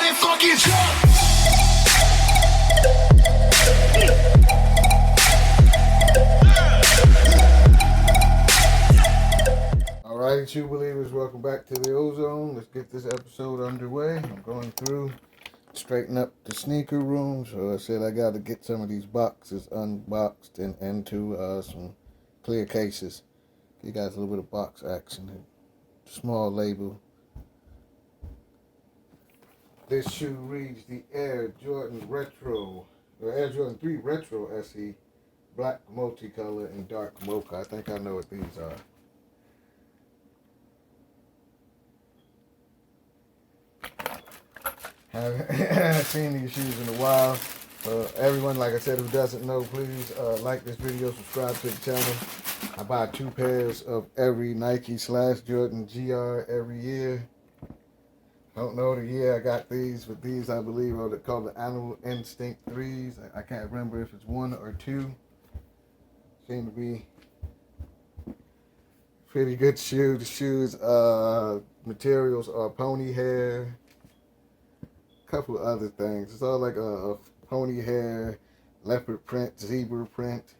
Everybody fucking jump! Alrighty, true believers, welcome back to the Ozone. Let's get this episode underway. I'm going through, straighten up the sneaker room. So I said I got to get some of these boxes unboxed and into some clear cases. Give you guys a little bit of box action. Small label. This shoe reads the Air Jordan 3 Retro SE, black multicolor and dark mocha. I think I know what these are. Haven't seen these shoes in a while. Everyone, like I said, who doesn't know, please like this video, subscribe to the channel. I buy 2 pairs of every Nike / Jordan GR every year. I don't know the year I got these, but these I believe are called the Animal Instinct 3s. I can't remember if it's 1 or 2. Seem to be pretty good shoe. The shoes materials are pony hair. Couple of other things. It's all like a pony hair, leopard print, zebra print.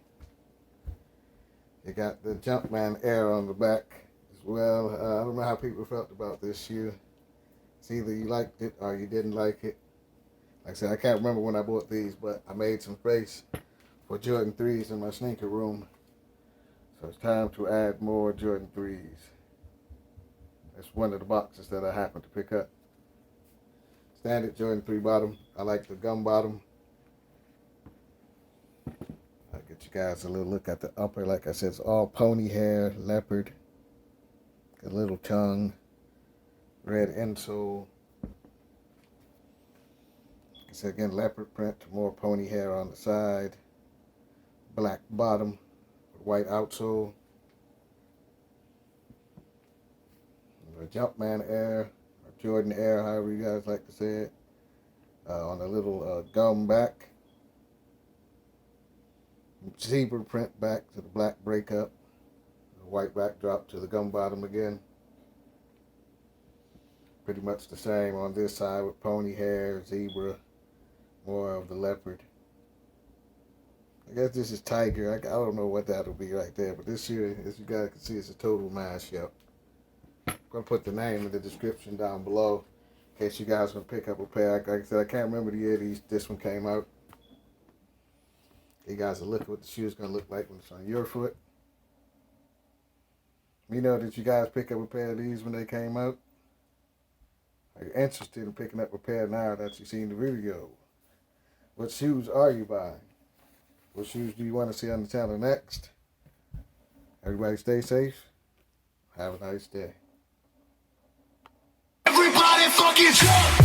You got the Jumpman Air on the back as well. I don't know how people felt about this shoe. It's either you liked it or you didn't like it. Like I said, I can't remember when I bought these, but I made some space for Jordan 3s in my sneaker room. So it's time to add more Jordan 3s. That's one of the boxes that I happened to pick up. Standard Jordan 3 bottom. I like the gum bottom. I'll get you guys a little look at the upper. Like I said, it's all pony hair, leopard. Got a little tongue. Red insole. Like I said again, leopard print, more pony hair on the side. Black bottom, white outsole. The Jumpman Air. Jordan Air, however you guys like to say it, on a little gum back. Zebra print back to the black breakup. White backdrop to the gum bottom again. Pretty much the same on this side with pony hair, zebra, more of the leopard. I guess this is tiger. I don't know what that'll be right there, but this here, as you guys can see, is a total mashup. I'm going to put the name in the description down below in case you guys want to pick up a pair. Like I said, I can't remember the year this one came out. You guys will look at what the shoe is going to look like when it's on your foot. You know, did you guys pick up a pair of these when they came out? Are you interested in picking up a pair now that you've seen the video? What shoes are you buying? What shoes do you want to see on the channel next? Everybody stay safe. Have a nice day. Everybody fucking jump!